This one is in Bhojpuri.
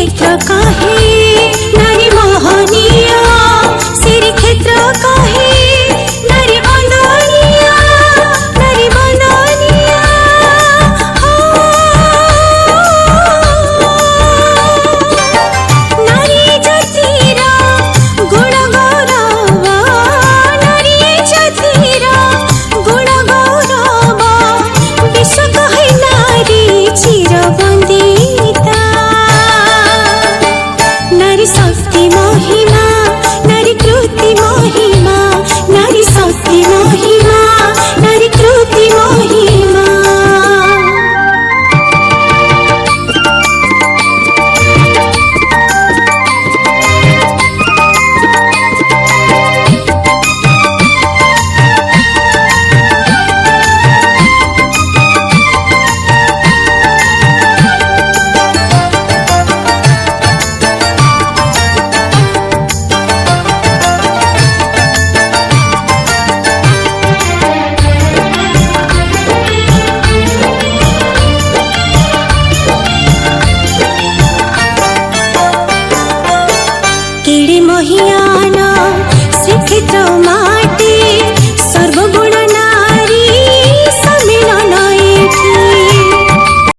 क्षेत्र कहे नारी मोहनिया सिरी क्षेत्र कहे नारी बंदनिया नारी बंदनिया नारी जातिरा गुण गौरव नारी जातिरा गुण गौरव विश्व कहे नारी चिरबंदिता नारी शक्ति महिमा नारी कृति महिमा नारी शक्ति महिमा नारी कृति महिमा किड़ी महियान